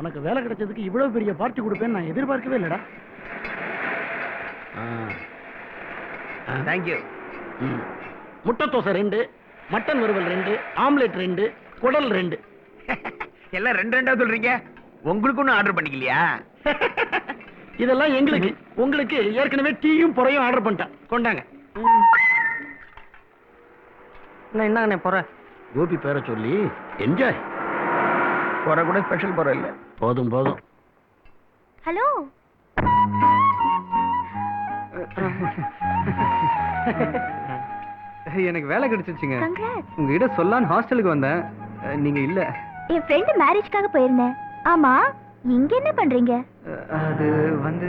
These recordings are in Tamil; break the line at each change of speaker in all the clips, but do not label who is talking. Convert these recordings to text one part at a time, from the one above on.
உனக்கு வேலை கிடைச்சதுக்கு இவ்வளவு பெரிய பார்ட்டி கொடுப்பேன்னு நான் எதிர்பார்க்கவே இல்லடா.
தேங்க்யூ.
முட்டை தோசை 2, மட்டன் வறுவல் 2, ஆம்லெட் 2, குடல் 2.
எல்லாம் 2 சொல்றீங்க. உங்களுக்கு ஒன்றும் ஆர்டர் பண்ணிக்கலையா?
இதெல்லாம் எங்களுக்கு. உங்களுக்கு ஏற்கனவே டீயும் பொறையும் ஆர்டர் பண்ணிட்டேன். கொண்டாங்க.
என்னங்கண்ணே போற?
கோபி பேரை சொல்லி என்ஜாய்.
போற கூட ஸ்பெஷல் போற இல்ல.
போதும் போதும்.
ஹலோ.
எனக்கு வேலை கிடைச்சிருச்சுங்க.
கங்க்ராட்ஸ்.
உங்ககிட்ட சொல்லான்னு ஹாஸ்டலுக்கு வந்தேன். நீங்க இல்ல.
என் ஃப்ரெண்ட் மேரேஜ்க்காக போயிருந்தேன். ஆமா, இங்க என்ன பண்றீங்க?
அது வந்து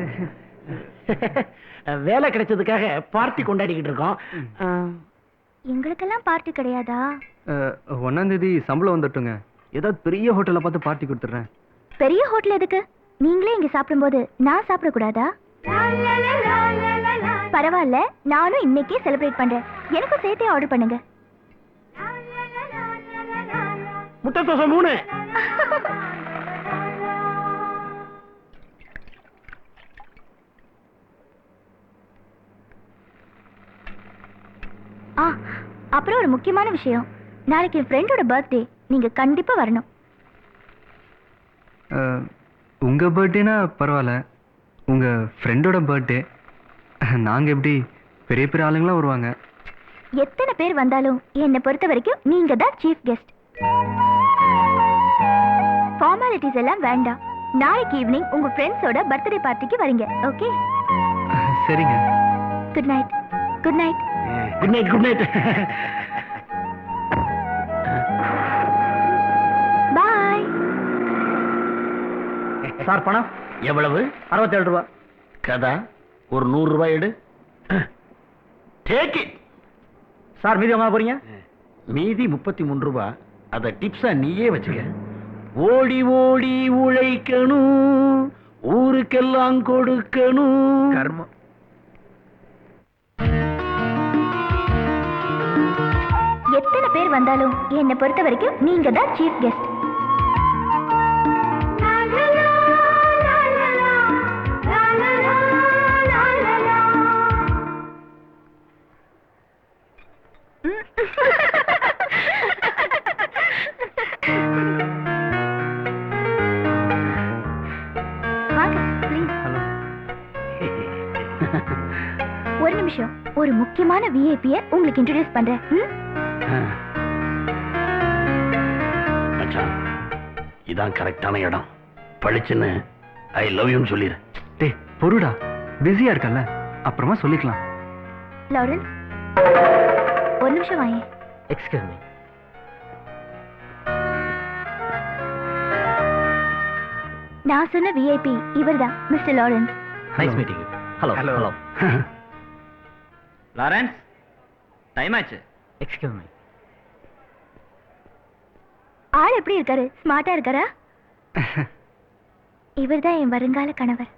வேலை கிடைச்சதுக்காக பார்ட்டி கொண்டாடிக்கிட்டு இருக்கோம்.
எங்களுக்கெல்லாம் பார்ட்டி கிடையாதா?
1ஆம் தேதி சம்பளம் வந்துட்டுங்க. ஏதாவது பெரிய ஹோட்டல்ல பார்த்து பார்ட்டி கொடுத்துறேன்.
பெரிய ஹோட்டல் எதுக்கு? நீங்களே இங்க சாப்பிடும்போது நான் சாப்பிடக்கூடாதா? பரவாயில்ல, நானும் இன்னைக்கே செலிப்ரேட் பண்றேன். எனக்கும் சேர்த்தே ஆர்டர் பண்ணுங்க.
முட்டை தோசை 3.
அப்புறம் ஒரு முக்கியமான விஷயம். நாளைக்கு என் ஃப்ரெண்டோட பர்த்டே. நீங்க கண்டிப்பா வரணும்.
உங்க பர்த்டேனா பரவாயில்ல. உங்க ஃப்ரெண்டோட பர்த்டே நாங்க எப்படி பெரிய பெரிய ஆளுங்களா வருவாங்க.
எத்தனை பேர் வந்தாலும் என்னை பொறுத்த வரைக்கும் நீங்க தான் சீஃப் கெஸ்ட். ஃபார்மாலிட்டிஸ் எல்லாம் வேண்டாம். நாளைக்கு ஈவினிங் உங்க ஃப்ரெண்ட்ஸோட பர்த்டே பார்ட்டிக்கு வரீங்க. ஓகே?
சரிங்க.
Good night. Good night.
Good night. Good night.
Bye.
Sir பணம் எவ்வளவு? 67 ரூபாய். கதா ஒரு 100 ரூபாய் எடு. Take it. சார் மீதி வாங்க போறீங்க? மீதி 33 ரூபாய். அத டிப்ஸா நீயே வச்சுக்க. ஓடி ஓடி உழைக்கணும், ஊருக்கெல்லாம் கொடுக்கணும்.
கர்மம்.
எத்தனை பேர் வந்தாலும் என்னை பொறுத்த வரைக்கும் நீங்க தான் சீஃப் கெஸ்ட். ஒரு நிமிஷம். ஒரு முக்கியமான விஐபியை உங்களுக்கு இன்ட்ரோடியூஸ் பண்றேன்.
மச்சான், இதான் கரெக்டான இடம். பழிச்சுன்னு ஐ லவ் யூன்னு சொல்லிடு.
டேய் பொறுடா, பிஸியா இருக்கல்ல, அப்புறமா சொல்லிக்கலாம்.
லாரன்ஸ், ஒரு நிமிஷம் வாங்க.
Excuse me.
நான் சொன்ன விஐபி இவர்தான், mister Lawrence.
Nice meeting you. Hello.
Hello.
Hello.
Lawrence, time ஆச்சு.
Excuse me.
ஆள் எப்படி இருக்காரு? ஸ்மார்ட்டா இருக்காரா? இவர்தான் என் வருங்கால கணவர்.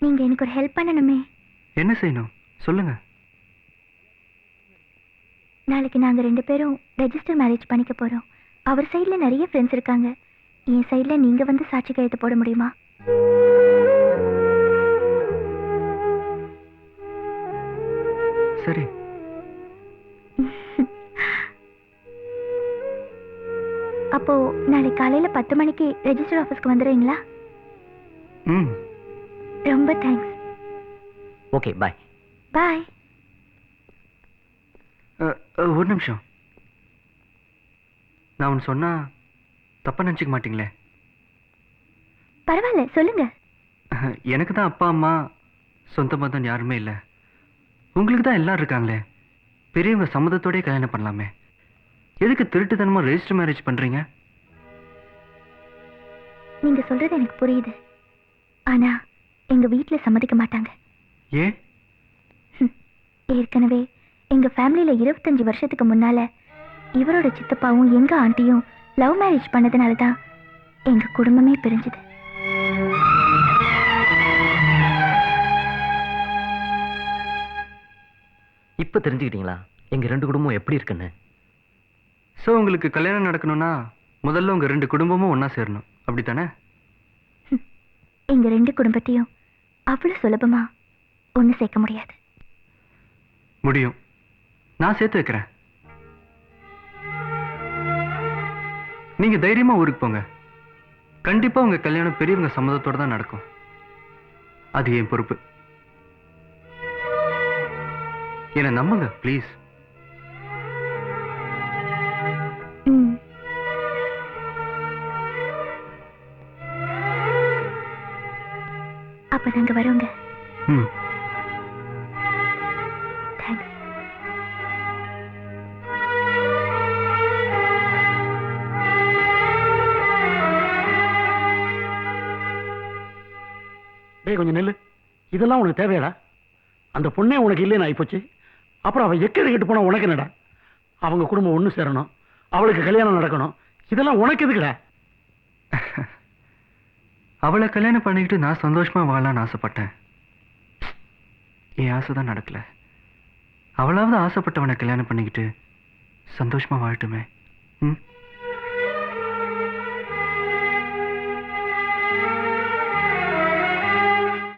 நீங்க எனக்கு ஒரு ஹெல்ப் பண்ணணுமே.
என்ன செய்யணும் சொல்லுங்க.
நாளைக்கு நாங்க 2 பேரும் ரெஜிஸ்டர் மேரேஜ் பண்ணிக்க போறோம். அவர் சைடுல நிறைய ஃப்ரெண்ட்ஸ் இருக்காங்க. என் சைடுல நீங்க வந்து சாட்சி கையெழுத்து போட முடியுமா?
சரி.
அப்போ நாளைக்கு காலையில 10 மணிக்கு ரெஜிஸ்டர் ஆஃபீஸ்க்கு வந்துடுறீங்களா?
ம்.
ரொம்ப தேங்க்ஸ்.
Okay bye.
பாய்.
ஒரு நிமிஷம். நான் ஒன்று சொன்னா தப்பா நினச்சிக்க மாட்டீங்களே?
பரவாயில்ல, சொல்லுங்க.
எனக்கு தான் அப்பா அம்மா சொந்த பந்தம் யாருமே இல்லை. உங்களுக்கு தான் எல்லாரும் இருக்காங்களே. பெரியவங்க சம்மதத்தோடய கல்யாணம் பண்ணலாமே. எதுக்கு திருட்டுத்தனமாக ரெஜிஸ்டர் மேரேஜ் பண்ணுறீங்க?
நீங்க சொல்றது எனக்கு புரியுது. ஆனா எங்க வீட்ல சம்மதிக்க மாட்டாங்க.
ஏன்?
ஏற்கனவே எங்க ஃபேமிலியில 25 வருஷத்துக்கு முன்னால இவரோட சித்தப்பாவும் எங்க ஆண்டியும் லவ் மேரேஜ் பண்ணதுனால தான் எங்க குடும்பமே பிரிஞ்சுது.
இப்போ தெரிஞ்சுக்கிட்டீங்களா எங்க 2 குடும்பம் எப்படி இருக்குன்னு?
ஸோ உங்களுக்கு கல்யாணம் நடக்கணும்னா முதல்ல உங்கள் 2 குடும்பமும் ஒன்றா சேரணும், அப்படி தானே?
எங்க 2 குடும்பத்தையும் அவ்வளவு சுலபமா ஒண்ணு சேர்க்க முடியாது.
முடியும். நான் சேர்த்து வைக்கிறேன். நீங்க தைரியமா ஊருக்கு போங்க. கண்டிப்பா உங்க கல்யாணம் பெரியவங்க சம்மதத்தோட தான் நடக்கும். அது என் பொறுப்பு. என்ன நம்புங்க ப்ளீஸ்.
அப்ப நாங்க வரோங்க.
ம்.
தேங்க்ஸ்.
டேய் கொஞ்சம் நெல்லு. இதெல்லாம் உனக்கு தேவையாடா? அந்த பொண்ணே உனக்கு இல்லைன்னு ஆயிப்போச்சு. அப்புறம் அவள் எக்கேடு கெட்டு போனா உனக்கு என்னடா? அவங்க குடும்பம் ஒன்று சேரணும், அவளுக்கு கல்யாணம் நடக்கணும். இதெல்லாம் உனக்கு எதுக்குடா?
அவளை கல்யாணம் பண்ணிக்கிட்டு நான் சந்தோஷமா வாழலாம்னு ஆசைப்பட்டேன். என் ஆசை தான் நடக்கல. அவளாவது ஆசைப்பட்டவனை கல்யாணம் பண்ணிக்கிட்டு சந்தோஷமா வாழட்டுமே. ம்.